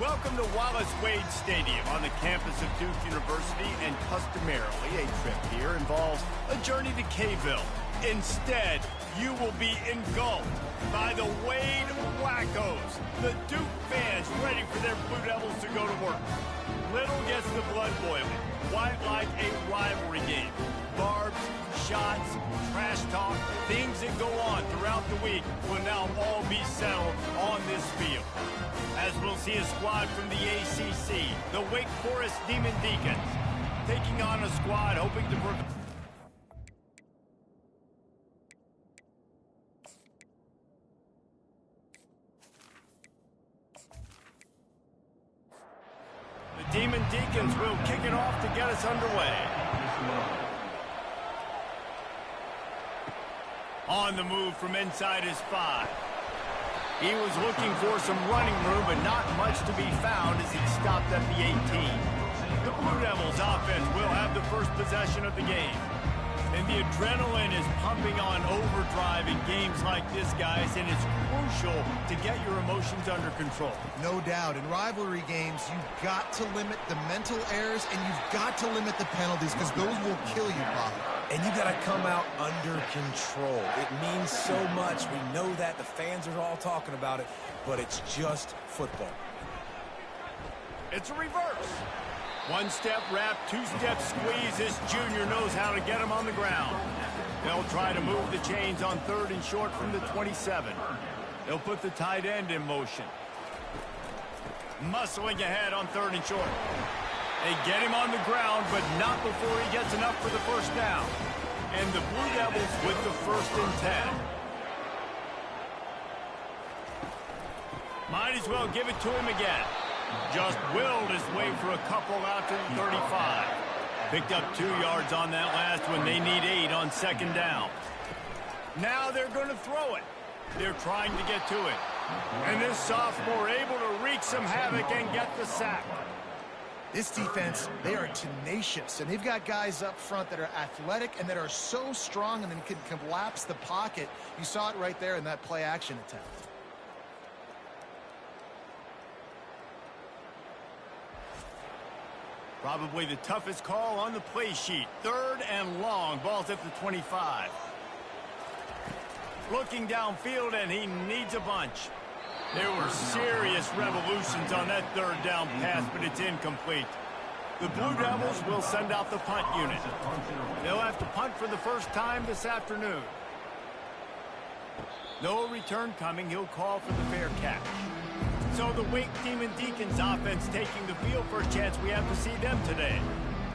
Welcome to Wallace Wade Stadium on the campus of Duke University, and customarily a trip here involves a journey to K-Ville. Instead, you will be engulfed by the Wade Wackos, the Duke fans ready for their Blue Devils to go to work. Little gets the blood boiling, quite like a rivalry game. Barbs, shots, trash talk, things that go on throughout the week will now all be settled on this field. As we'll see a squad from the ACC, the Wake Forest Demon Deacons, taking on a squad hoping to prevent... The Demon Deacons will kick it off to get us underway. On the move from inside his 5. He was looking for some running room, but not much to be found as he stopped at the 18. The Blue Devils offense will have the first possession of the game. And the adrenaline is pumping on overdrive in games like this, guys, and it's crucial to get your emotions under control. No doubt. In rivalry games, you've got to limit the mental errors, and you've got to limit the penalties, because those will kill you, Bob. And you got to come out under control. It means so much. We know that. The fans are all talking about it, but it's just football. It's a reverse. One-step wrap, two-step squeeze. This junior knows how to get him on the ground. They'll try to move the chains on 3rd and short from the 27. They'll put the tight end in motion. Muscling ahead on 3rd and short. They get him on the ground, but not before he gets enough for the first down. And the Blue Devils with the 1st and 10. Might as well give it to him again. Just willed his way for a couple out to the 35. Picked up 2 yards on that last one. They need 8 on 2nd down. Now they're going to throw it. They're trying to get to it. And this sophomore able to wreak some havoc and get the sack. This defense, they are tenacious, and they've got guys up front that are athletic and that are so strong and then can collapse the pocket. You saw it right there in that play-action attempt. Probably the toughest call on the play sheet. 3rd and long. Ball's at the 25. Looking downfield, and he needs a bunch. There were serious revolutions on that 3rd down pass, but it's incomplete. The Blue Devils will send out the punt unit. They'll have to punt for the first time this afternoon. No return coming. He'll call for the fair catch. So the Wake Demon Deacons offense taking the field for a chance. We have to see them today.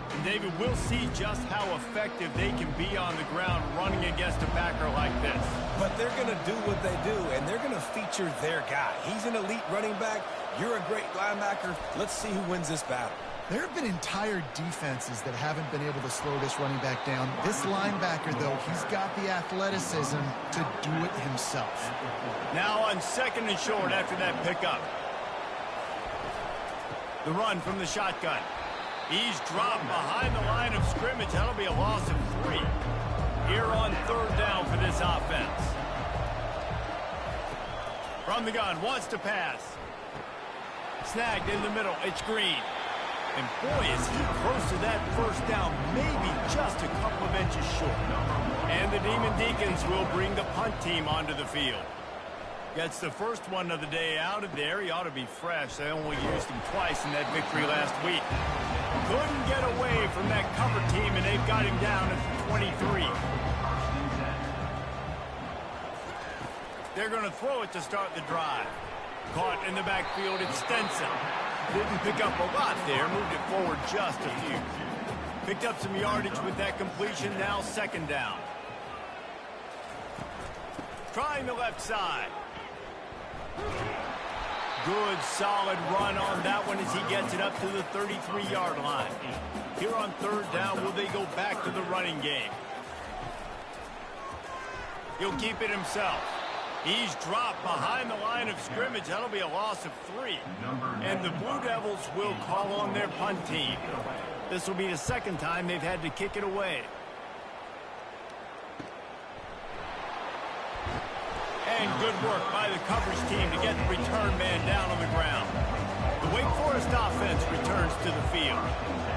And David, we'll see just how effective they can be on the ground running against a backer like this. But they're going to do what they do, and they're going to feature their guy. He's an elite running back. You're a great linebacker. Let's see who wins this battle. There have been entire defenses that haven't been able to slow this running back down. This linebacker, though, he's got the athleticism to do it himself. Now on 2nd and short after that pickup. The run from the shotgun. He's dropped behind the line of scrimmage. That'll be a loss of 3. Here on 3rd down for this offense. From the gun, wants to pass. Snagged in the middle. It's Green. And boy, is he close to that first down, maybe just a couple of inches short. And the Demon Deacons will bring the punt team onto the field. Gets the first one of the day out of there. He ought to be fresh. They only used him twice in that victory last week. Couldn't get away from that cover team, and they've got him down at the 23. They're going to throw it to start the drive. Caught in the backfield, it's Stenson. Didn't pick up a lot there, moved it forward just a few. Picked up some yardage with that completion, now 2nd down. Trying the left side. Good, solid run on that one as he gets it up to the 33-yard line. Here on 3rd down, will they go back to the running game? He'll keep it himself. He's dropped behind the line of scrimmage. That'll be a loss of 3. And the Blue Devils will call on their punt team. This will be the 2nd time they've had to kick it away. And good work by the coverage team to get the return man down on the ground. The Wake Forest offense returns to the field.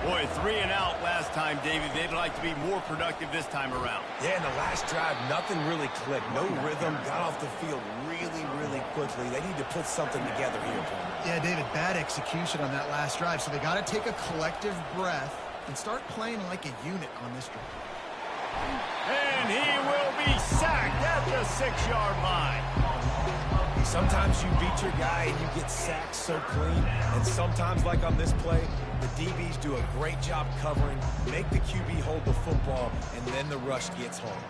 Boy, 3 and out last time, David. They'd like to be more productive this time around. Yeah, in the last drive, nothing really clicked. No rhythm, got off the field really, really quickly. They need to put something together here. Yeah, David, bad execution on that last drive, so they got to take a collective breath and start playing like a unit on this drive. And he will be sacked at the 6-yard line. Sometimes you beat your guy and you get sacked so clean, and sometimes, like on this play, the DBs do a great job covering, make the QB hold the football, and then the rush gets home.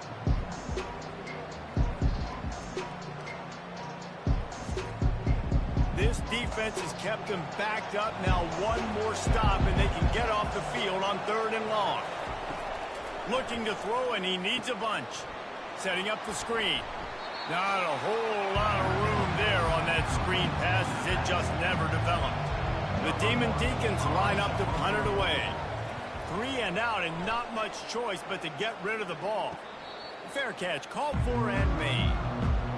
This defense has kept them backed up. Now one more stop, and they can get off the field on 3rd and long. Looking to throw, and he needs a bunch. Setting up the screen. Not a whole lot of room there on that screen pass, as it just never developed. The Demon Deacons line up to punt it away. 3 and out, and not much choice but to get rid of the ball. Fair catch, called for and made.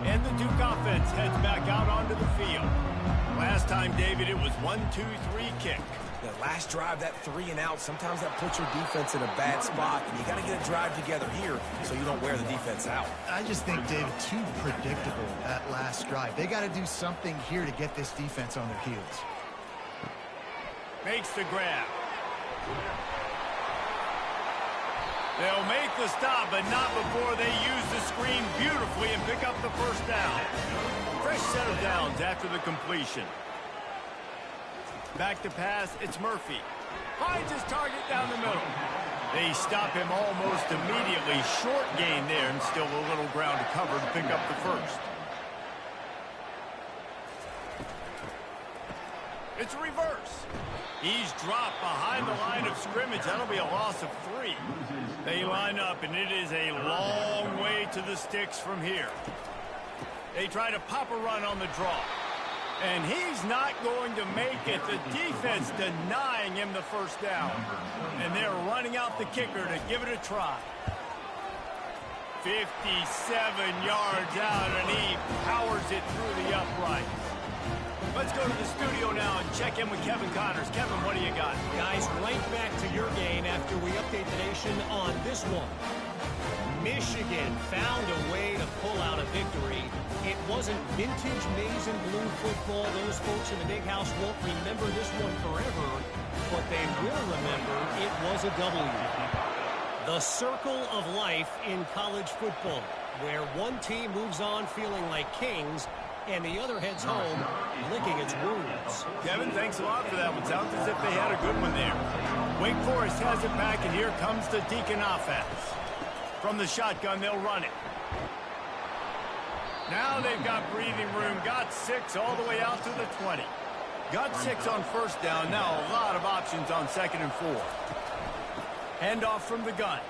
And the Duke offense heads back out onto the field. Last time, David, it was 1-2-3 kick. The last drive, that 3 and out, sometimes that puts your defense in a bad spot, and you got to get a drive together here so you don't wear the defense out. I just think, David, too predictable that last drive. They got to do something here to get this defense on their heels. Makes the grab. They'll make the stop, but not before they use the screen beautifully and pick up the first down. Fresh set of downs after the completion. Back to pass, it's Murphy. Finds his target down the middle. They stop him almost immediately. Short gain there, and still a little ground to cover to pick up the first. It's reverse. He's dropped behind the line of scrimmage. That'll be a loss of 3. They line up, and it is a long way to the sticks from here. They try to pop a run on the draw. And he's not going to make it. The defense denying him the first down. And they're running out the kicker to give it a try. 57 yards out, and he powers it through the upright. Let's go to the studio now and check in with Kevin Connors. Kevin, what do you got? Guys, right back to your game after we update the nation on this one. Michigan found a way to pull out a victory. It wasn't vintage maize and blue football. Those folks in the big house won't remember this one forever, but they will remember it was a W. The circle of life in college football, where one team moves on feeling like kings, and the other heads home licking its wounds. Kevin, thanks a lot for that one. Sounds as if they had a good one there. Wake Forest has it back, and here comes the Deacon offense. From the shotgun, they'll run it. Now they've got breathing room. Got 6 all the way out to the 20. Got 6 on first down. Now a lot of options on 2nd and 4. Handoff from the gun.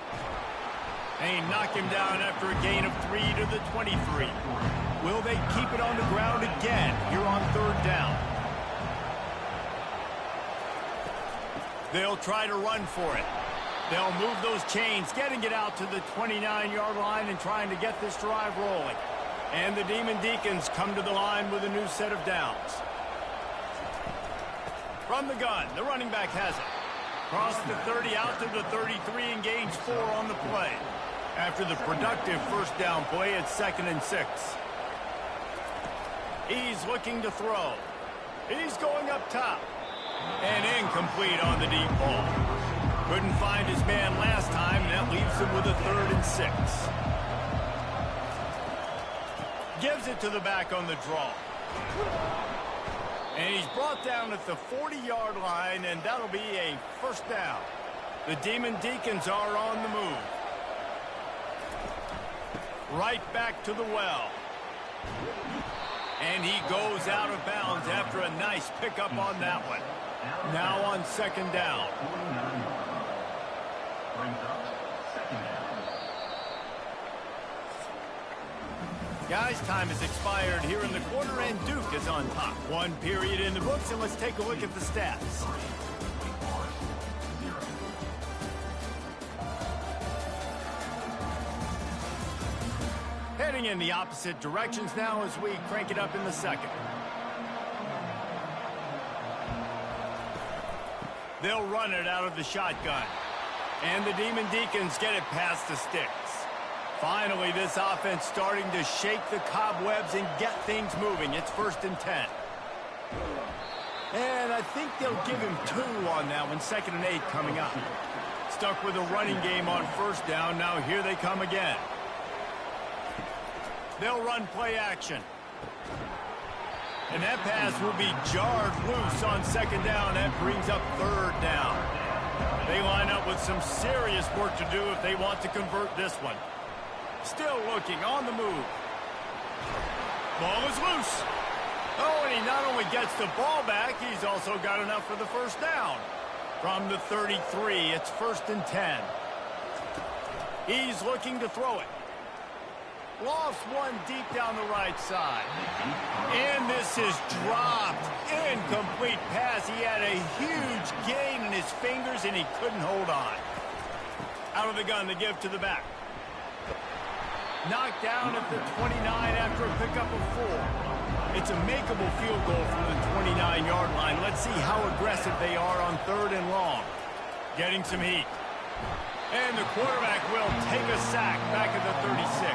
They knock him down after a gain of 3 to the 23. Will they keep it on the ground again here on 3rd down? They'll try to run for it. They'll move those chains, getting it out to the 29-yard line and trying to get this drive rolling. And the Demon Deacons come to the line with a new set of downs. From the gun, the running back has it. Cross the 30 out to the 33 and gains 4 on the play. After the productive first down play, it's 2nd and 6. He's looking to throw. He's going up top. And incomplete on the deep ball. Couldn't find his man last time, and that leaves him with a 3rd and 6. Gives it to the back on the draw. And he's brought down at the 40-yard line, and that'll be a first down. The Demon Deacons are on the move. Right back to the well. And he goes out of bounds after a nice pickup on that one. Now on 2nd down. Guys, time has expired here in the quarter, and Duke is on top. 1 period in the books, and let's take a look at the stats. Heading in the opposite directions now as we crank it up in the 2nd. They'll run it out of the shotgun. And the Demon Deacons get it past the sticks. Finally, this offense starting to shake the cobwebs and get things moving. It's 1st and 10. And I think they'll give him 2 on that one. 2nd and 8 coming up. Stuck with a running game on 1st down. Now here they come again. They'll run play action. And that pass will be jarred loose on 2nd down. That brings up 3rd down. They line up with some serious work to do if they want to convert this one. Still looking on the move. Ball is loose. Oh, and he not only gets the ball back, he's also got enough for the 1st down. From the 33, it's 1st and 10. He's looking to throw it. Lost one deep down the right side. And this is dropped. Incomplete pass. He had a huge gain in his fingers, and he couldn't hold on. Out of the gun to give to the back. Knocked down at the 29 after a pickup of 4. It's a makeable field goal from the 29-yard line. Let's see how aggressive they are on 3rd and long. Getting some heat. And the quarterback will take a sack back at the 36.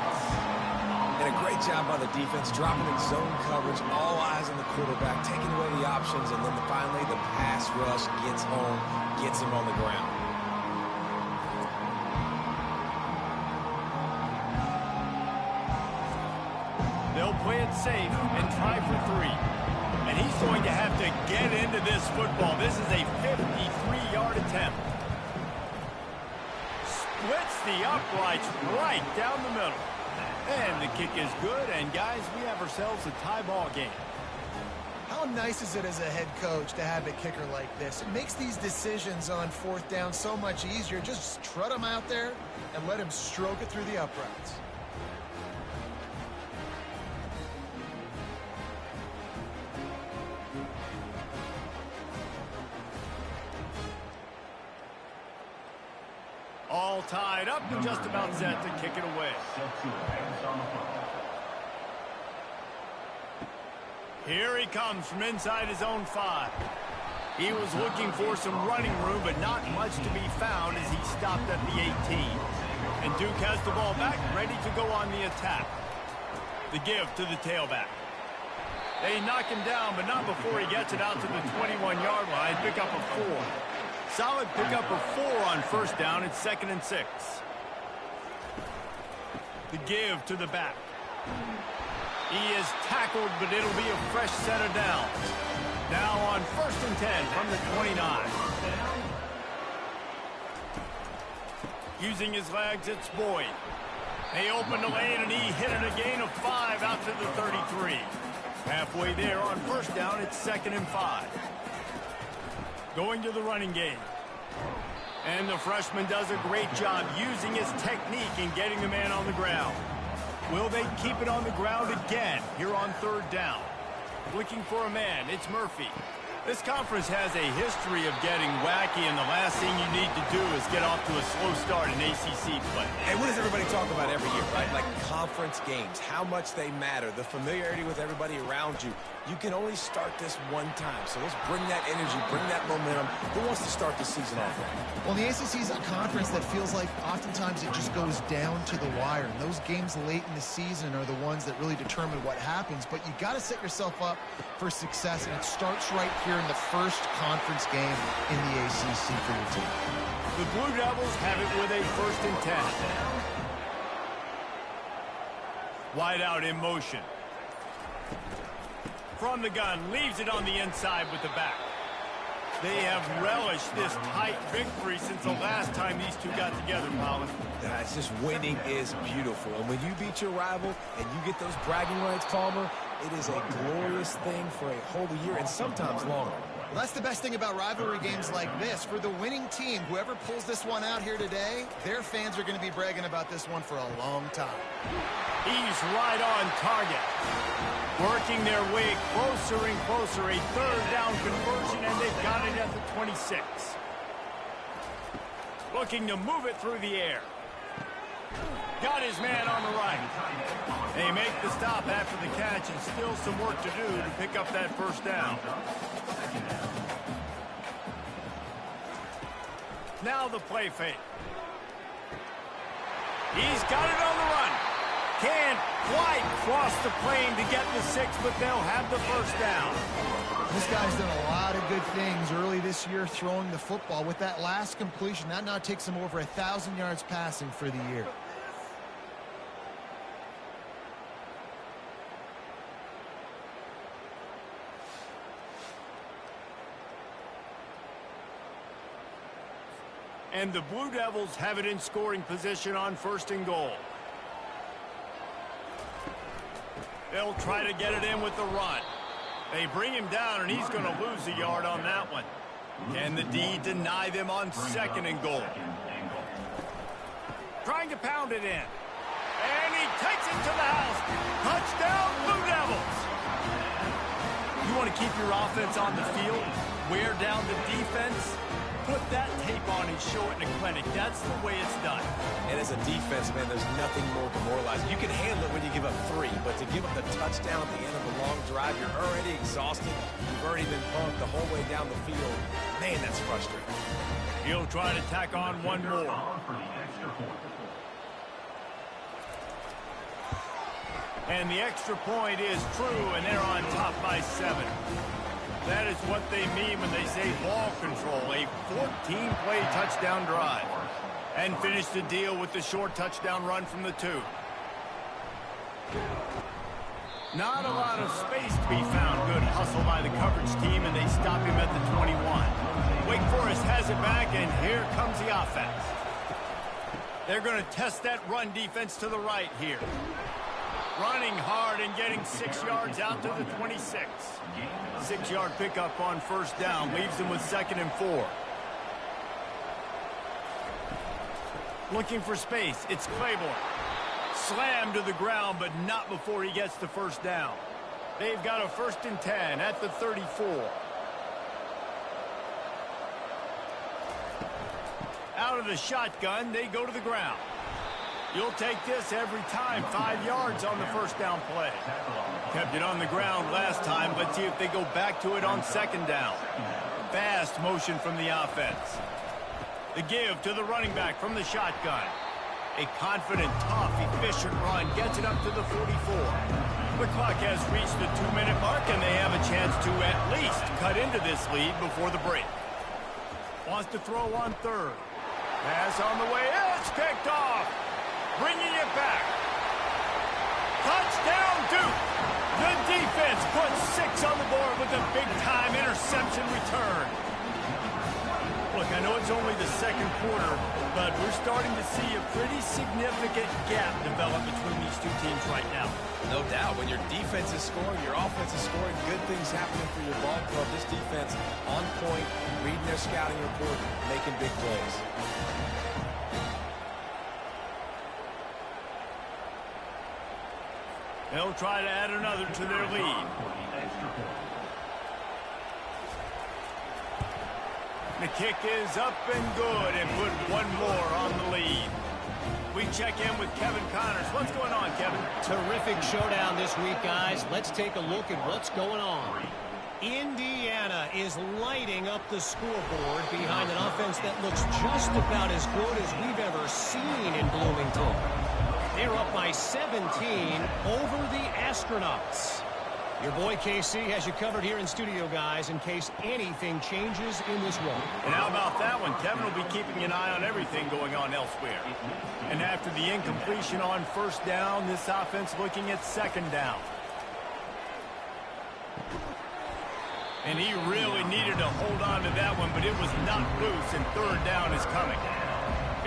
And a great job by the defense, dropping in zone coverage, all eyes on the quarterback, taking away the options, and then finally the pass rush gets home, gets him on the ground. They'll play it safe and try for 3. And he's going to have to get into this football. This is a 53-yard attempt. Splits the uprights right down the middle. And the kick is good, and guys, we have ourselves a tie ball game. How nice is it as a head coach to have a kicker like this? It makes these decisions on 4th down so much easier. Just strut him out there and let him stroke it through the uprights. All tied up and just about set to kick it away. Here he comes from inside his own 5. He was looking for some running room, but not much to be found as he stopped at the 18. And Duke has the ball back, ready to go on the attack. The give to the tailback. They knock him down, but not before he gets it out to the 21-yard line. Pick up a 4. Solid pickup of 4 on 1st down. It's 2nd and 6. The give to the back. He is tackled, but it'll be a fresh set of downs. Now on 1st and 10 from the 29. Using his legs, it's Boyd. They open the lane, and he hit it a gain of 5 out to the 33. Halfway there on 1st down, it's 2nd and 5. Going to the running game. And the freshman does a great job using his technique and getting the man on the ground. Will they keep it on the ground again here on 3rd down? Looking for a man, it's Murphy. This conference has a history of getting wacky, and the last thing you need to do is get off to a slow start in ACC play. Hey, what does everybody talk about every year, right? Like conference games, how much they matter, the familiarity with everybody around you. You can only start this one time, so let's bring that energy, bring that momentum. Who wants to start the season off right? Well, the ACC is a conference that feels like oftentimes it just goes down to the wire. And those games late in the season are the ones that really determine what happens. But you got to set yourself up for success, and it starts right here in the first conference game in the ACC for your team. The Blue Devils have it with a 1st and 10. Wide out in motion. From the gun, leaves it on the inside with the back. They have relished this tight victory since the last time these two got together, Colin. It's just winning is beautiful. And when you beat your rival and you get those bragging rights, Palmer, it is a glorious thing for a whole year and sometimes longer. Well, that's the best thing about rivalry games like this. For the winning team, whoever pulls this one out here today, their fans are going to be bragging about this one for a long time. He's right on target. Working their way closer and closer. A 3rd down conversion, and they've got it at the 26. Looking to move it through the air. Got his man on the right. They make the stop after the catch, and still some work to do to pick up that 1st down. Now the play fake. He's got it on the run. Can't quite cross the plane to get the 6, but they'll have the first down. This guy's done a lot of good things early this year throwing the football. With that last completion, that now takes him over 1,000 yards passing for the year. And the Blue Devils have it in scoring position on 1st and goal. They'll try to get it in with the run. They bring him down, and he's going to lose a yard on that one. Can the D deny them on 2nd and goal? Trying to pound it in. And he takes it to the house. Touchdown, Blue Devils. You want to keep your offense on the field, wear down the defense, put that tape on and show it in a clinic. That's the way it's done. And as a defense, man, there's nothing more demoralizing. You can handle it when you give up 3, but to give up the touchdown at the end of a long drive, you're already exhausted. You've already been pumped the whole way down the field. Man, that's frustrating. He'll try to tack on one more. And the extra point is true, and they're on top by 7. That is what they mean when they say ball control, a 14-play touchdown drive. And finish the deal with the short touchdown run from the 2. Not a lot of space to be found. Good hustle by the coverage team, and they stop him at the 21. Wake Forest has it back, and here comes the offense. They're going to test that run defense to the right here. Running hard and getting 6 yards out to the 26. 6-yard pickup on 1st down. Leaves them with 2nd and 4. Looking for space. It's Claiborne. Slammed to the ground, but not before he gets the 1st down. They've got a 1st and 10 at the 34. Out of the shotgun, they go to the ground. You'll take this every time. 5 yards on the 1st down play. Kept it on the ground last time. Let's see if they go back to it on 2nd down. Fast motion from the offense. The give to the running back from the shotgun. A confident, tough, efficient run. Gets it up to the 44. The clock has reached the 2-minute mark, and they have a chance to at least cut into this lead before the break. Wants to throw on 3rd. Pass on the way. It's picked off. Bringing it back. Touchdown, Duke. The defense puts 6 on the board with a big-time interception return. Look, I know it's only the 2nd quarter, but we're starting to see a pretty significant gap develop between these 2 teams right now. No doubt. When your defense is scoring, your offense is scoring, good things happening for your ball club. This defense on point, reading their scouting report, making big plays. They'll try to add another to their lead. The kick is up and good, and put 1 more on the lead. We check in with Kevin Connors. What's going on, Kevin? Terrific showdown this week, guys. Let's take a look at what's going on. Indiana is lighting up the scoreboard behind an offense that looks just about as good as we've ever seen in Bloomington. They're up by 17 over the Astronauts. Your boy KC has you covered here in studio, guys, in case anything changes in this one. And how about that one? Kevin will be keeping an eye on everything going on elsewhere. And after the incompletion on 1st down, this offense looking at 2nd down. And he really needed to hold on to that one, but it was not loose, and 3rd down is coming.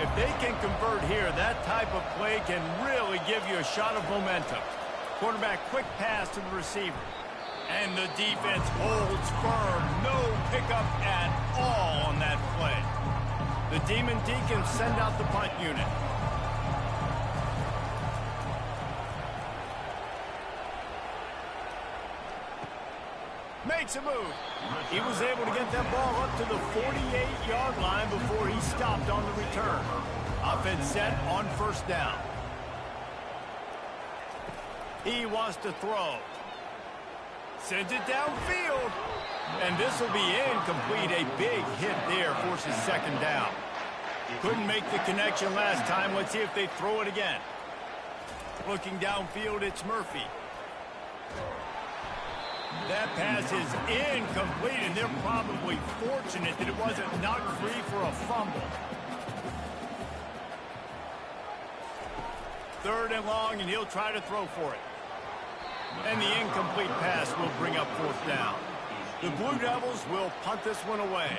If they can convert here, that type of play can really give you a shot of momentum. Quarterback, quick pass to the receiver. And the defense holds firm. No pickup at all on that play. The Demon Deacons send out the punt unit. Makes a move. He was able to get that ball up to the 48-yard line before he stopped on the return. Offense set on 1st down. He wants to throw. Sends it downfield. And this will be incomplete. A big hit there forces 2nd down. Couldn't make the connection last time. Let's see if they throw it again. Looking downfield, it's Murphy. That pass is incomplete, and they're probably fortunate that it wasn't knocked free for a fumble. 3rd and long, and he'll try to throw for it. And the incomplete pass will bring up 4th down. The Blue Devils will punt this one away.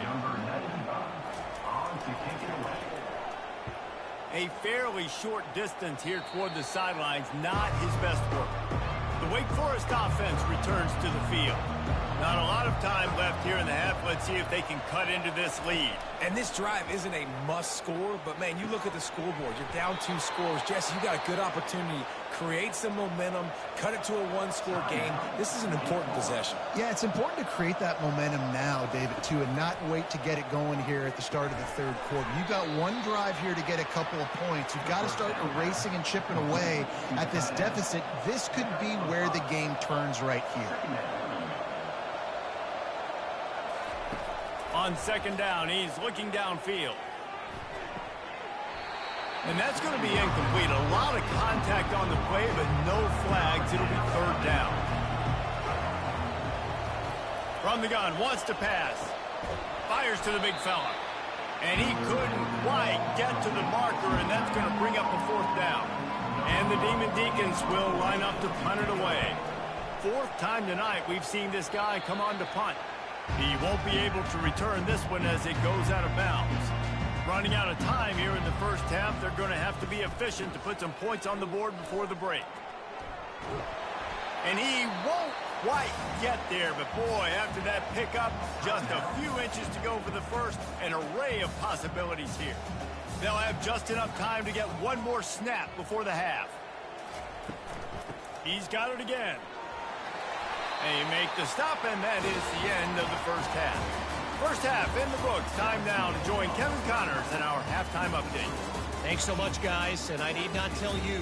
A fairly short distance here toward the sidelines, not his best work. The Wake Forest offense returns to the field. Not a lot of time left here in the half. Let's see if they can cut into this lead. And this drive isn't a must score, but man, you look at the scoreboard. You're down 2 scores. Jesse, you got a good opportunity. Create some momentum, cut it to a 1-score game. This is an important possession. Yeah, it's important to create that momentum now, David, too, and not wait to get it going here at the start of the 3rd quarter. You've got one drive here to get a couple of points. You've got to start erasing and chipping away at this deficit. This could be where the game turns right here. On 2nd down, he's looking downfield. And that's going to be incomplete. A lot of contact on the play, but no flags. It'll be 3rd down. From the gun, wants to pass. Fires to the big fella. And he couldn't quite get to the marker, and that's going to bring up a 4th down. And the Demon Deacons will line up to punt it away. 4th time tonight we've seen this guy come on to punt. He won't be able to return this one as it goes out of bounds. Running out of time here in the 1st half. They're going to have to be efficient to put some points on the board before the break. And he won't quite get there, but boy, after that pickup, just a few inches to go for the 1st. An array of possibilities here. They'll have just enough time to get one more snap before the half. He's got it again. They make the stop, and that is the end of the 1st half. 1st half in the books. Time now to join Kevin Connors in our halftime update. Thanks so much, guys. And I need not tell you,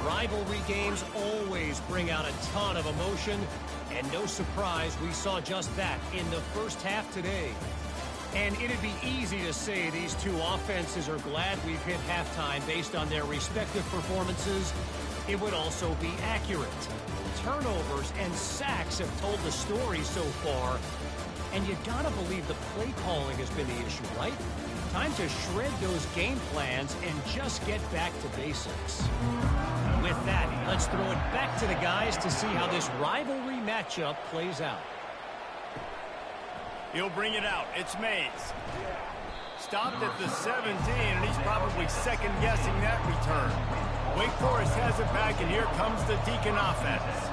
rivalry games always bring out a ton of emotion. And no surprise, we saw just that in the 1st half today. And it'd be easy to say these two offenses are glad we've hit halftime based on their respective performances. It would also be accurate. Turnovers and sacks have told the story so far. And you gotta believe the play calling has been the issue, right? Time to shred those game plans and just get back to basics. With that, let's throw it back to the guys to see how this rivalry matchup plays out. He'll bring it out. It's Mays. Stopped at the 17, and he's probably second-guessing that return. Wake Forest has it back, and here comes the Deacon offense.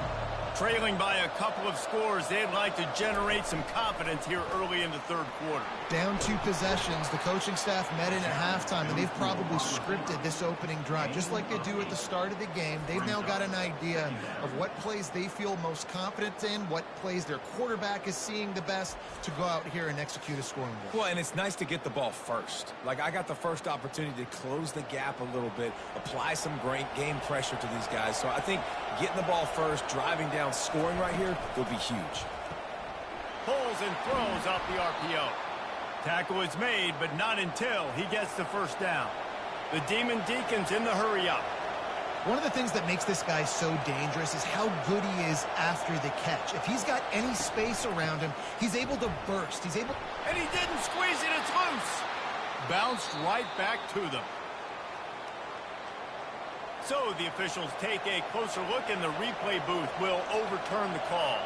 Trailing by a couple of scores, they'd like to generate some confidence here early in the 3rd quarter. Down 2 possessions. The coaching staff met in at halftime, and they've probably scripted this opening drive just like they do at the start of the game. They've now got an idea of what plays they feel most confident in, what plays their quarterback is seeing the best to go out here and execute a scoring drive. Well, and it's nice to get the ball first. Like, I got the first opportunity to close the gap a little bit, apply some great game pressure to these guys. So I think getting the ball first, driving down, scoring right here will be huge. Pulls and throws off the RPO. Tackle is made, but not until he gets the 1st down. The Demon Deacons in the hurry-up. One of the things that makes this guy so dangerous is how good he is after the catch. If he's got any space around him, he's able to burst. He's able... And he didn't squeeze it. It's loose. Bounced right back to them. So the officials take a closer look, and the replay booth will overturn the call.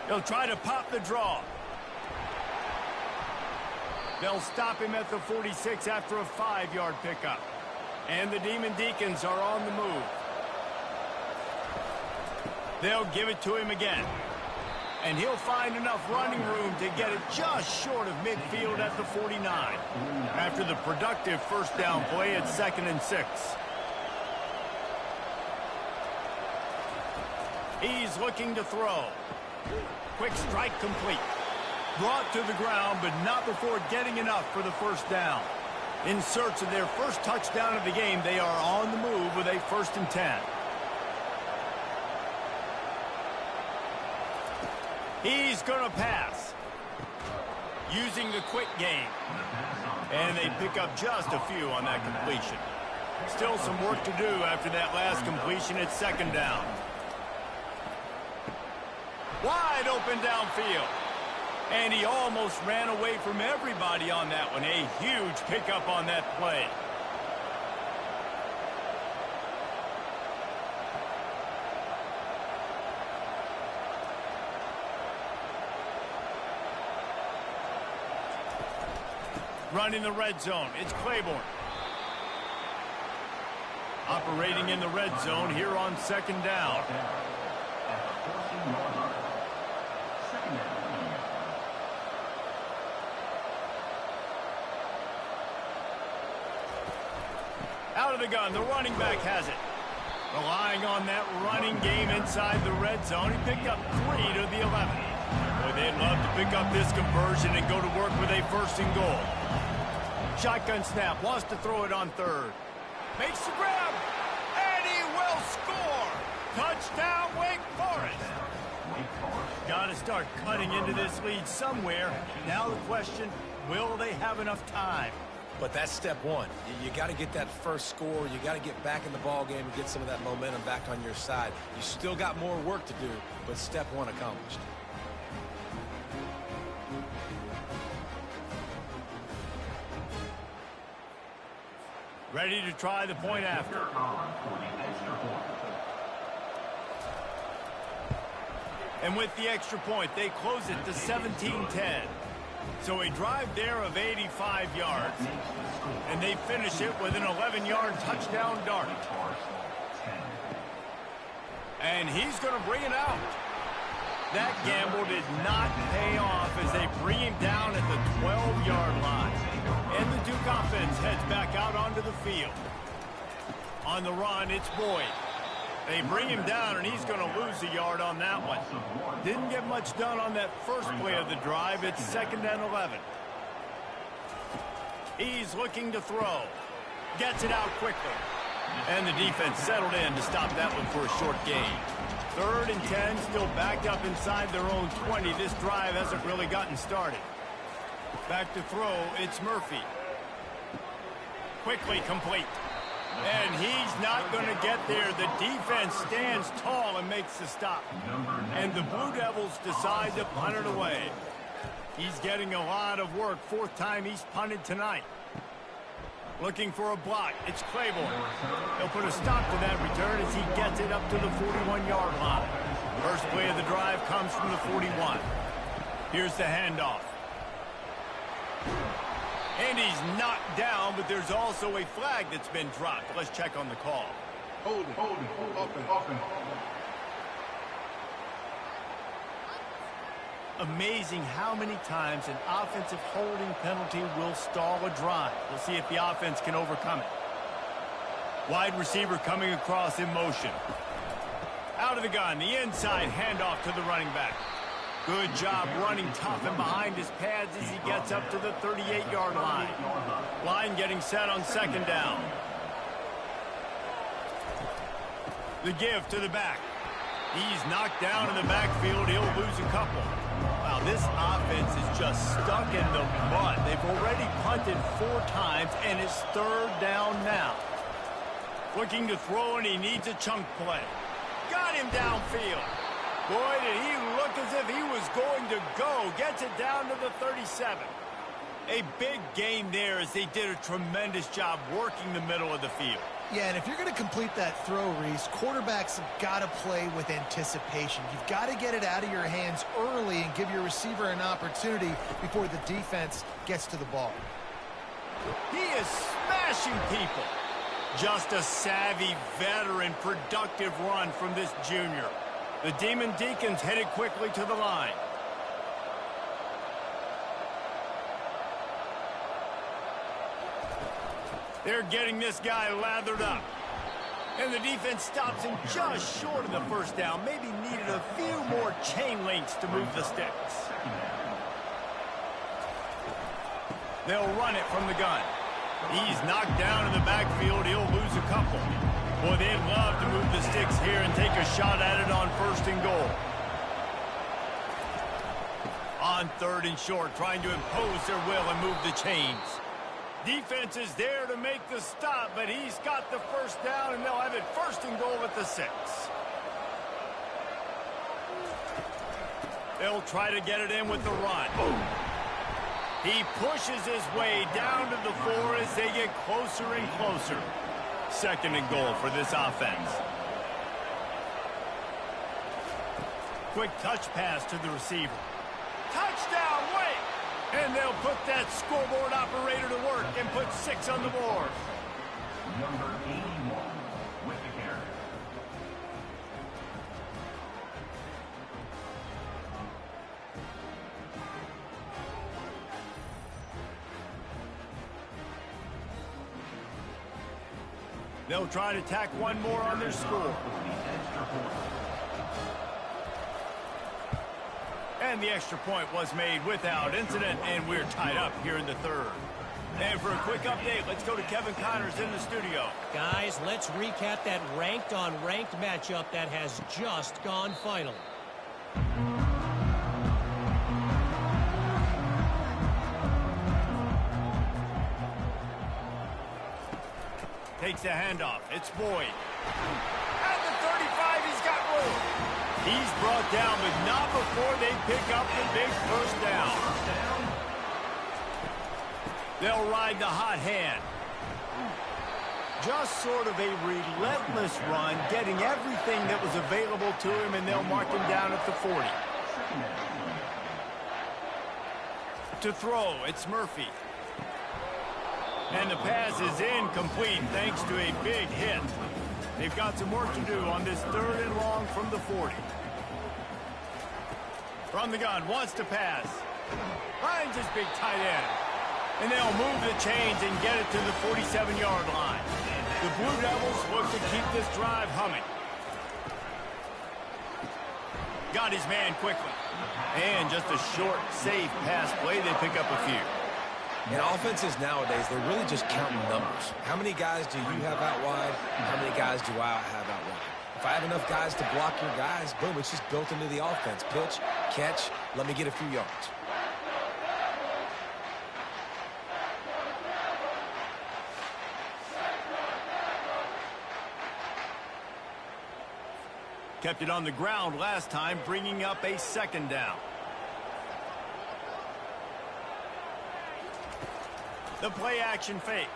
They'll try to pop the draw. They'll stop him at the 46 after a 5-yard pickup. And the Demon Deacons are on the move. They'll give it to him again. And he'll find enough running room to get it just short of midfield at the 49. After the productive 1st down play, it's 2nd and 6. He's looking to throw. Quick strike complete. Brought to the ground, but not before getting enough for the 1st down. In search of their first touchdown of the game, they are on the move with a 1st and 10. He's going to pass. using the quick game. And they pick up just a few on that completion. Still some work to do after that last completion at second down. Wide open downfield. And he almost ran away from everybody on that one. A huge pickup on that play. Running the red zone, it's Claiborne. Operating in the red zone here on second down. Out of the gun, the running back has it. Relying on that running game inside the red zone. He picked up 3 to the 11. Boy, they'd love to pick up this conversion and go to work with a first and goal. Shotgun snap, wants to throw it on third. Makes the grab, and he will score. Touchdown, Wake Forest. Got to start cutting into this lead somewhere. Now the question, will they have enough time? But that's step one. You got to get that first score. You got to get back in the ball game and get some of that momentum back on your side. You still got more work to do, but step one accomplished. Ready to try the point after. And with the extra point, they close it to 17-10. So a drive there of 85 yards. And they finish it with an 11-yard touchdown dart. And he's going to bring it out. That gamble did not pay off as they bring him down at the 12-yard line. And the Duke offense heads back out onto the field. On the run, it's Boyd. They bring him down, and he's going to lose a yard on that one. Didn't get much done on that first play of the drive. It's 2nd and 11. He's looking to throw. Gets it out quickly. And the defense settled in to stop that one for a short gain. 3rd and 10, still backed up inside their own 20. This drive hasn't really gotten started. Back to throw, it's Murphy. Quickly complete. And he's not going to get there. The defense stands tall and makes the stop. And the Blue Devils decide to punt it away. He's getting a lot of work. 4th time he's punted tonight. Looking for a block. It's Claiborne. He'll put a stop to that return as he gets it up to the 41-yard line. First play of the drive comes from the 41. Here's the handoff. And he's knocked down, but there's also a flag that's been dropped. Let's check on the call. Hold it, open. Amazing how many times an offensive holding penalty will stall a drive. We'll see if the offense can overcome it. Wide receiver coming across in motion. Out of the gun, the inside handoff to the running back. Good job running tough and behind his pads as he gets up to the 38-yard line. Line getting set on 2nd down. The give to the back. He's knocked down in the backfield. He'll lose a couple. Wow, this offense is just stuck in the mud. They've already punted 4 times, and it's 3rd down now. Looking to throw, and he needs a chunk play. Got him downfield. Boy, did he look as if he was going to go. Gets it down to the 37. A big gain there as they did a tremendous job working the middle of the field. Yeah, and if you're going to complete that throw, Reese, quarterbacks have got to play with anticipation. You've got to get it out of your hands early and give your receiver an opportunity before the defense gets to the ball. He is smashing people. Just a savvy, veteran, productive run from this junior. The Demon Deacons headed quickly to the line. They're getting this guy lathered up. And the defense stops him just short of the first down. Maybe needed a few more chain links to move the sticks. They'll run it from the gun. He's knocked down in the backfield. He'll lose a couple. Boy, they'd love to move the sticks here and take a shot at it on 1st and goal. On 3rd and short, trying to impose their will and move the chains. Defense is there to make the stop, but he's got the first down, and they'll have it 1st and goal at the 6. They'll try to get it in with the run. He pushes his way down to the 4 as they get closer and closer. 2nd and goal for this offense. Quick touch pass to the receiver. Touchdown, wait! And they'll put that scoreboard operator to work and put 6 on the board. Number 81 with the carry. They'll try to tack one more on their score. And the extra point was made without incident, and we're tied up here in the 3rd. And for a quick update, let's go to Kevin Connors in the studio. Guys, let's recap that ranked-on-ranked matchup that has just gone final. Takes the handoff. It's Boyd. At the 35, he's got room. He's brought down, but not before they pick up the big 1st down. They'll ride the hot hand. Just sort of a relentless run, getting everything that was available to him, and they'll mark him down at the 40. To throw, it's Murphy. And the pass is incomplete thanks to a big hit. They've got some work to do on this 3rd and long from the 40. From the gun, wants to pass. Finds his big tight end. And they'll move the chains and get it to the 47-yard line. The Blue Devils look to keep this drive humming. Got his man quickly. And just a short, safe pass play. They pick up a few. In offenses nowadays, they're really just counting numbers. How many guys do you have out wide? How many guys do I have out wide? If I have enough guys to block your guys, boom, it's just built into the offense. Pitch, catch, let me get a few yards. Kept it on the ground last time, bringing up a 2nd down. The play action fake.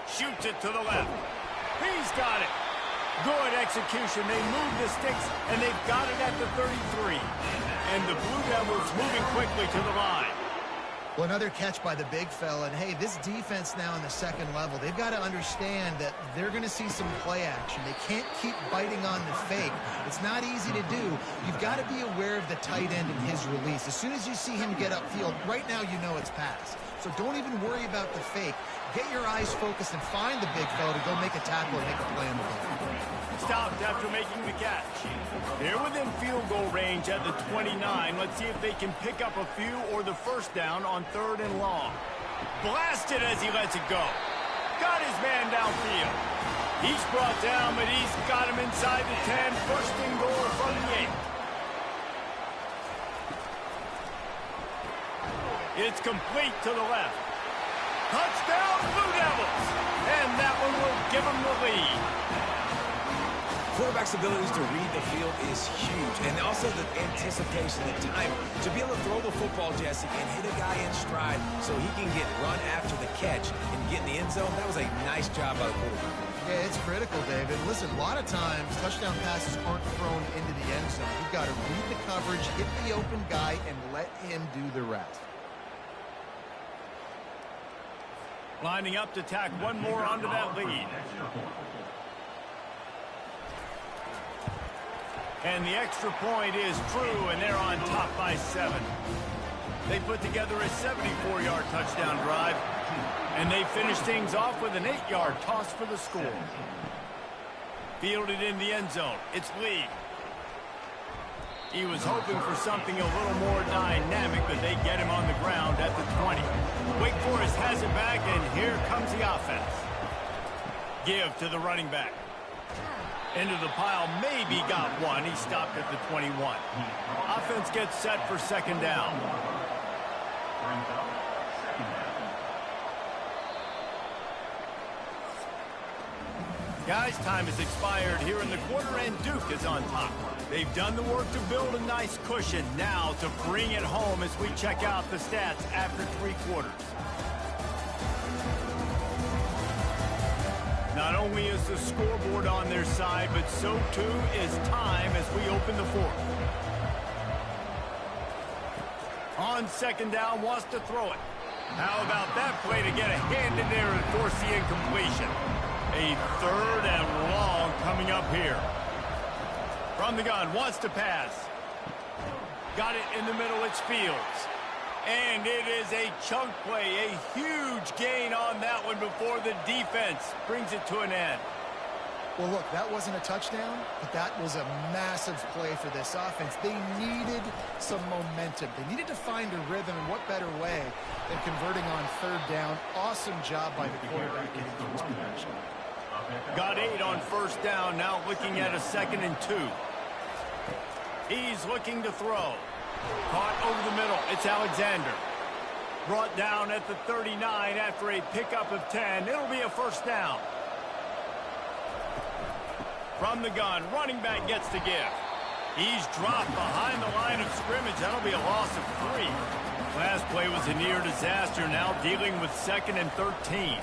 Shoots it to the left. He's got it. Good execution. They move the sticks, and they've got it at the 33. And the Blue Devils moving quickly to the line. Well, another catch by the big fella. And, hey, this defense now in the 2nd level, they've got to understand that they're going to see some play action. They can't keep biting on the fake. It's not easy to do. You've got to be aware of the tight end and his release. As soon as you see him get upfield, right now you know it's pass. So don't even worry about the fake. Get your eyes focused and find the big fella to go make a tackle and make a play on the ball. Stopped after making the catch. They're within field goal range at the 29. Let's see if they can pick up a few or the 1st down on 3rd and long. Blasted as he lets it go. Got his man downfield. He's brought down, but he's got him inside the 10. 1st and goal from the 8. It's complete to the left. Touchdown, Blue Devils! And that one will give them the lead. Quarterback's abilities to read the field is huge, and also the anticipation, the time to be able to throw the football, Jesse, and hit a guy in stride so he can get run after the catch and get in the end zone. That was a nice job by the quarterback. Yeah, it's critical, David. Listen, a lot of times touchdown passes aren't thrown into the end zone. You've got to read the coverage, hit the open guy, and let him do the rest. Lining up to tack one more onto that lead. And the extra point is true, and they're on top by 7. They put together a 74-yard touchdown drive, and they finish things off with an 8-yard toss for the score. Fielded in the end zone. It's Lee. He was hoping for something a little more dynamic, but they get him on the ground at the 20. Wake Forest has it back, and here comes the offense. Give to the running back. Into the pile, maybe got one. He stopped at the 21. Offense gets set for 2nd down. brings up second down. Guys, time has expired here in the quarter, and Duke is on top. They've done the work to build a nice cushion. Now to bring it home as we check out the stats after 3 quarters. Not only is the scoreboard on their side, but so too is time as we open the 4th. On second down, wants to throw it. How about that play to get a hand in there and force the incompletion? A 3rd and long coming up here. From the gun, wants to pass. Got it in the middle, it's Fields. And it is a chunk play, a huge gain on that one before the defense brings it to an end. Well, look, that wasn't a touchdown, but that was a massive play for this offense. They needed some momentum. They needed to find a rhythm, and what better way than converting on 3rd down. Awesome job by the quarterback getting to his position. Got 8 on 1st down, now looking at a 2nd and 2. He's looking to throw. Caught over the middle, it's Alexander. Brought down at the 39 after a pickup of 10. It'll be a 1st down. From the gun, running back gets the give. He's dropped behind the line of scrimmage. That'll be a loss of 3. Last play was a near disaster, now dealing with 2nd and 13.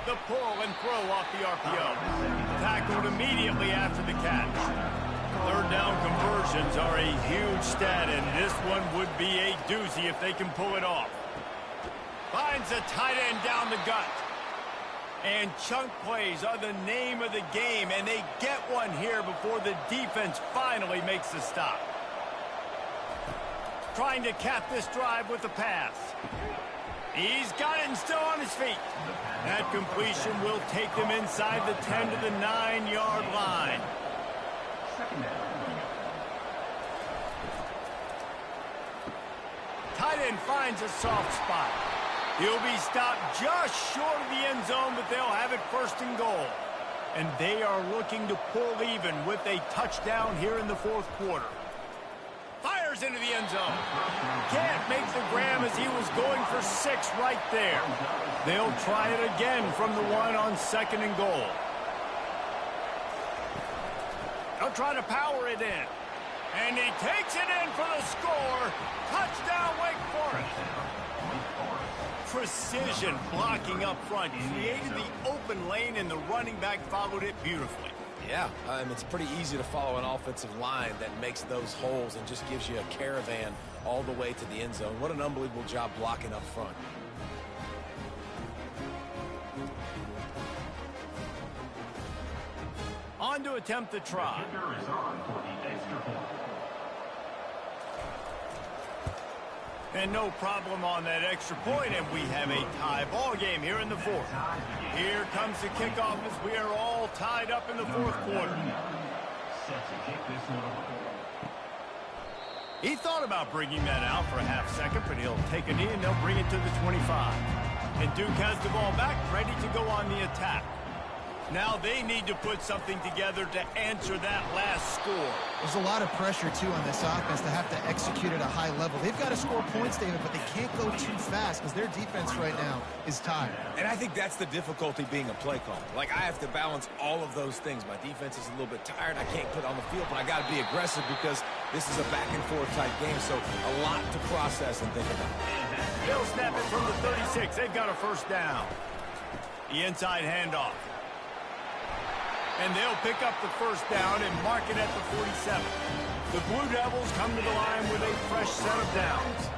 The pull and throw off the RPO. Tackled immediately after the catch. 3rd down conversions are a huge stat, and this one would be a doozy if they can pull it off. Finds a tight end down the gut. And chunk plays are the name of the game, and they get one here before the defense finally makes the stop. Trying to cap this drive with the pass. He's got it and still on his feet. That completion will take them inside the 10 to the 9-yard line. Tight end finds a soft spot. He'll be stopped just short of the end zone, but they'll have it 1st and goal. And they are looking to pull even with a touchdown here in the 4th quarter. Fires into the end zone. Can't make the grab as he was going for 6 right there. They'll try it again from the 1 on 2nd and goal. They'll try to power it in. And he takes it in for the score. Touchdown, Wake Forest. Precision blocking up front. Created the open lane, and the running back followed it beautifully. Yeah, it's pretty easy to follow an offensive line that makes those holes and just gives you a caravan all the way to the end zone. What an unbelievable job blocking up front. On to attempt the try. The kicker is on for the extra point. And no problem on that extra point, and we have a tie ball game here in the 4th. Here comes the kickoff as we are all tied up in the 4th quarter. Set to kick this one away. He thought about bringing that out for a half second, but he'll take a knee and they'll bring it to the 25. And Duke has the ball back, ready to go on the attack. Now they need to put something together to answer that last score. There's a lot of pressure, too, on this offense to have to execute at a high level. They've got to score points, David, but they can't go too fast because their defense right now is tired. And I think that's the difficulty being a play caller. Like, I have to balance all of those things. My defense is a little bit tired. I can't put on the field, but I got to be aggressive because this is a back-and-forth type game, so a lot to process and think about. They'll snap it from the 36. They've got a 1st down. The inside handoff. And they'll pick up the 1st down and mark it at the 47. The Blue Devils come to the line with a fresh set of downs.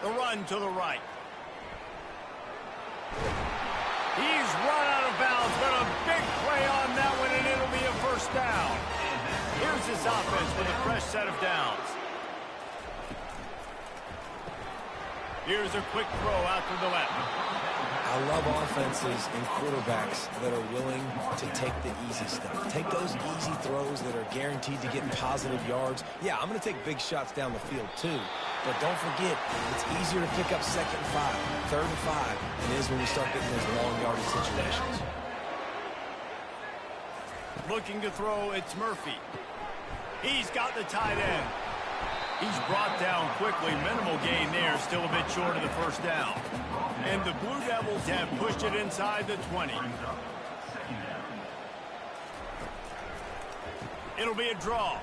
The run to the right. He's run out of bounds, but a big play on that one, and it'll be a 1st down. Here's this offense with a fresh set of downs. Here's a quick throw out to the left. I love offenses and quarterbacks that are willing to take the easy stuff. Take those easy throws that are guaranteed to get positive yards. Yeah, I'm going to take big shots down the field too. But don't forget, it's easier to pick up 2nd and 5, 3rd and 5, than it is when we start getting those long yardage situations. Looking to throw, it's Murphy. He's got the tight end. He's brought down quickly. Minimal gain there, still a bit short of the first down. And the Blue Devils have pushed it inside the 20. It'll be a draw.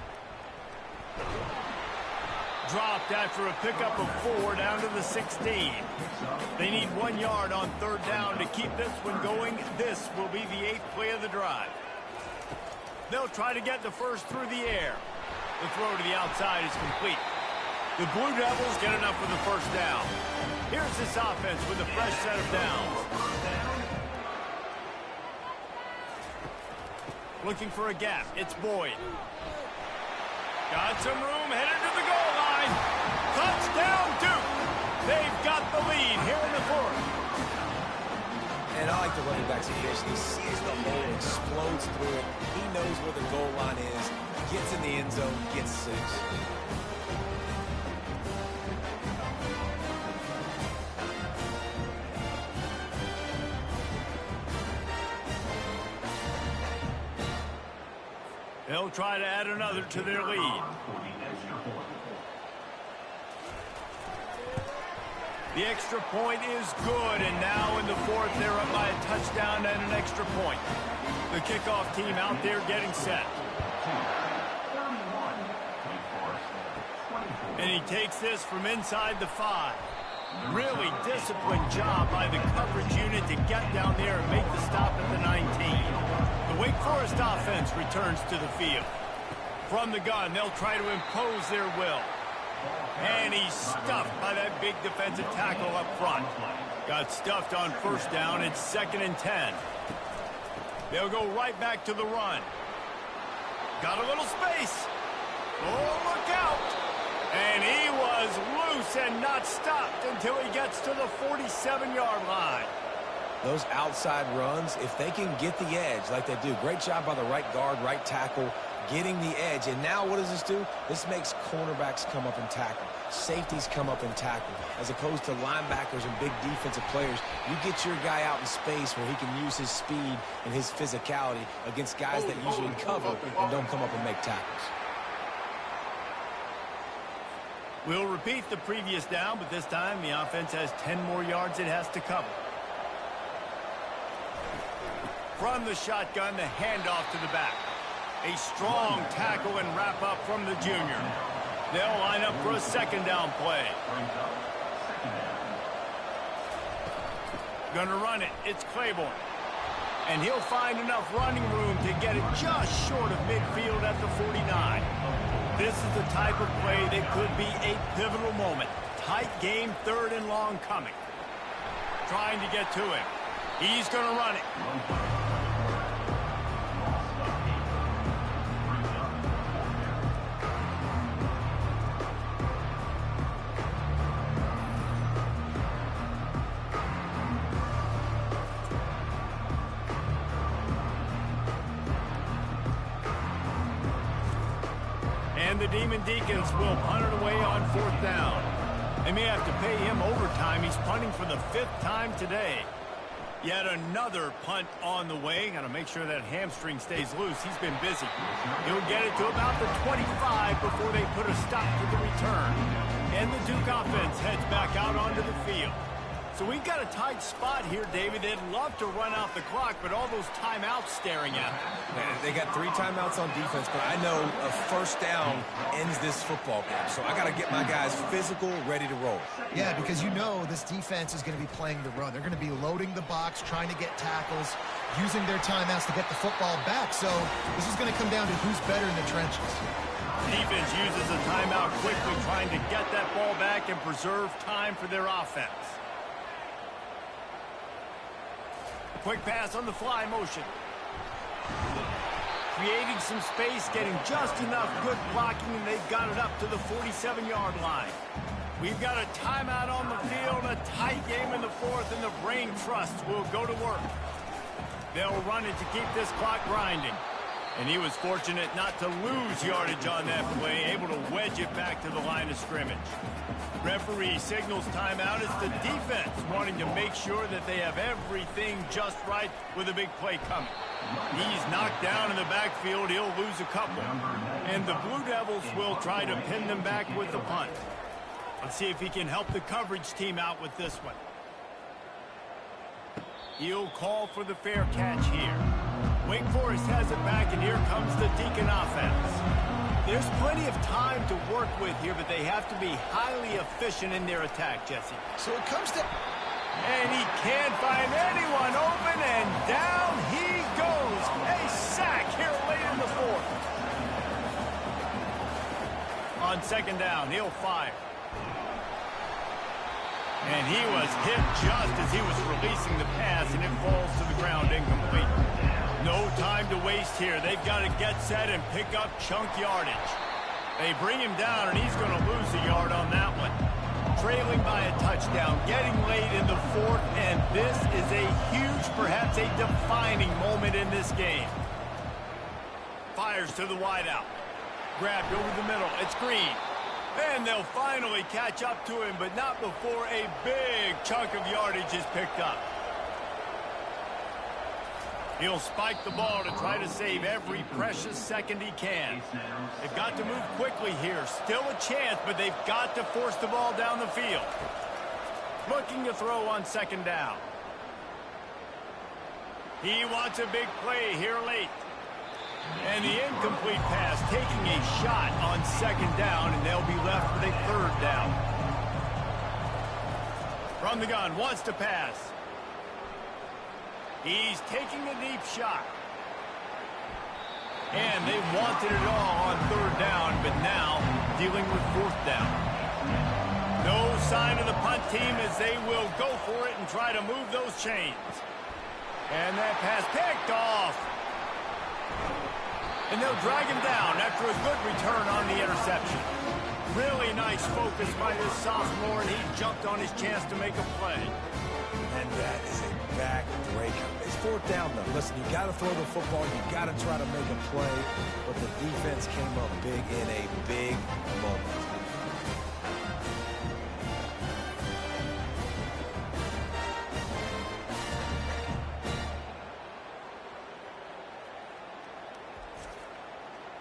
Dropped after a pickup of 4 down to the 16. They need 1 yard on third down to keep this one going. This will be the 8th play of the drive. They'll try to get the first through the air. The throw to the outside is complete. The Blue Devils get enough for the first down. Here's this offense with a fresh set of downs. Looking for a gap. It's Boyd. Got some room, headed to the goal line. Touchdown, Duke. They've got the lead here in the fourth. And I like the running back's efficiency. He sees the hole, explodes through it. He knows where the goal line is, gets in the end zone, gets 6. They'll try to add another to their lead. The extra point is good, and now in the fourth, they're up by a touchdown and an extra point. The kickoff team out there getting set. And he takes this from inside the 5. Really disciplined job by the coverage unit to get down there and make the stop at the 19. The Wake Forest offense returns to the field. From the gun, they'll try to impose their will. And he's stuffed by that big defensive tackle up front. Got stuffed on first down. It's 2nd and 10. They'll go right back to the run. Got a little space. Oh, look out. And he was loose and not stopped until he gets to the 47-yard line. Those outside runs, if they can get the edge like they do, great job by the right guard, right tackle, getting the edge. And now what does this do? This makes cornerbacks come up and tackle. Safeties come up and tackle. As opposed to linebackers and big defensive players, you get your guy out in space where he can use his speed and his physicality against guys that usually cover and don't come up and make tackles. We'll repeat the previous down, but this time the offense has 10 more yards it has to cover. From the shotgun, the handoff to the back. A strong tackle and wrap up from the junior. They'll line up for a 2nd down play. Gonna run it. It's Claiborne. And he'll find enough running room to get it just short of midfield at the 49. This is the type of play that could be a pivotal moment. Tight game, 3rd and long coming. Trying to get to him. He's gonna run it. And the Demon Deacons will punt it away on 4th down. They may have to pay him overtime. He's punting for the 5th time today. Yet another punt on the way. Got to make sure that hamstring stays loose. He's been busy. He'll get it to about the 25 before they put a stop to the return. And the Duke offense heads back out onto the field. So we've got a tight spot here, David. They'd love to run out the clock, but all those timeouts staring at them. They got 3 timeouts on defense, but I know a first down ends this football game. So I got to get my guys physical, ready to roll. Yeah, because you know this defense is going to be playing the run. They're going to be loading the box, trying to get tackles, using their timeouts to get the football back. So this is going to come down to who's better in the trenches. Defense uses a timeout quickly, trying to get that ball back and preserve time for their offense. Quick pass on the fly motion. Creating some space, getting just enough good blocking, and they've got it up to the 47-yard line. We've got a timeout on the field, a tight game in the 4th, and the brain trust will go to work. They'll run it to keep this clock grinding. And he was fortunate not to lose yardage on that play, able to wedge it back to the line of scrimmage. Referee signals timeout as the defense wanting to make sure that they have everything just right with a big play coming. He's knocked down in the backfield. He'll lose a couple. And the Blue Devils will try to pin them back with the punt. Let's see if he can help the coverage team out with this one. He'll call for the fair catch here. Wake Forest has it back, and here comes the Deacon offense. There's plenty of time to work with here, but they have to be highly efficient in their attack, Jesse. So it comes to... And he can't find anyone open, and down he goes. A sack here late in the fourth. On second down, he'll fire. And he was hit just as he was releasing the pass, and it falls to the ground incomplete. No time to waste here. They've got to get set and pick up chunk yardage. They bring him down, and he's going to lose a yard on that one. Trailing by a touchdown, getting late in the fourth, and this is a huge, perhaps a defining moment in this game. Fires to the wideout. Grabbed over the middle. It's Green. And they'll finally catch up to him, but not before a big chunk of yardage is picked up. He'll spike the ball to try to save every precious second he can. They've got to move quickly here. Still a chance, but they've got to force the ball down the field. Looking to throw on second down. He wants a big play here late. And the incomplete pass taking a shot on second down, and they'll be left with a third down. From the gun, wants to pass. He's taking a deep shot. And they wanted it all on third down, but now dealing with fourth down. No sign of the punt team as they will go for it and try to move those chains. And that pass picked off. And they'll drag him down after a good return on the interception. Really nice focus by this sophomore, and he jumped on his chance to make a play. And that is a back-breaker. It's fourth down, though. Listen, you got to throw the football. You got to try to make a play. But the defense came up big in a big moment.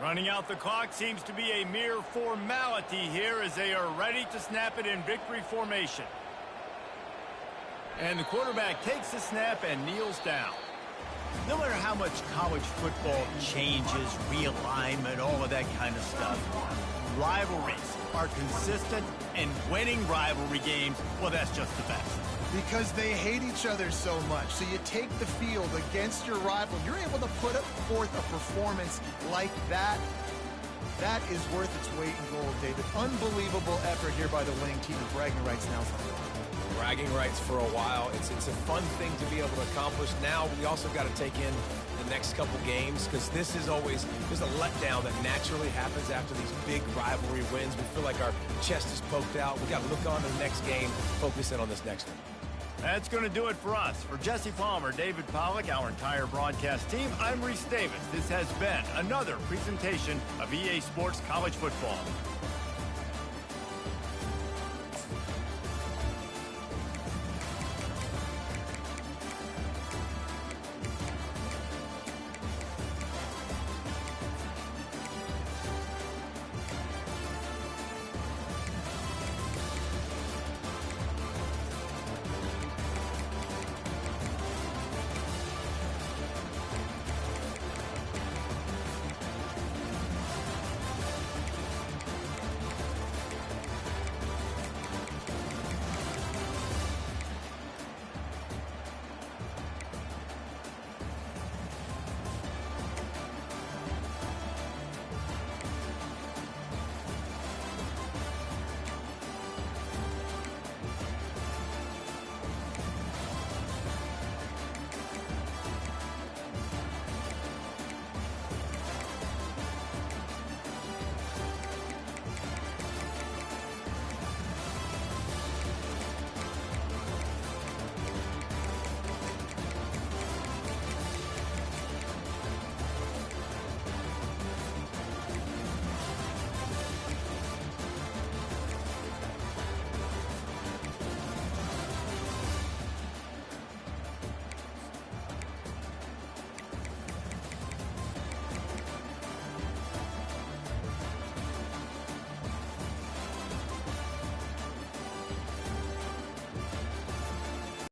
Running out the clock seems to be a mere formality here as they are ready to snap it in victory formation. And the quarterback takes the snap and kneels down. No matter how much college football changes, realignment, all of that kind of stuff, rivalries are consistent, and winning rivalry games, well, that's just the best. Because they hate each other so much. So you take the field against your rival. You're able to put forth a performance like that. That is worth its weight in gold, David. Unbelievable effort here by the winning team, and bragging rights now for them. Bragging rights for a while. It's a fun thing to be able to accomplish. Now we also got to take in the next couple games, because this is always, there's a letdown that naturally happens after these big rivalry wins. We feel like our chest is poked out. We got to look on to the next game, focus in on this next one. That's going to do it for us. For Jesse Palmer, David Pollack, our entire broadcast team, I'm Reese Davis. This has been another presentation of EA Sports College Football.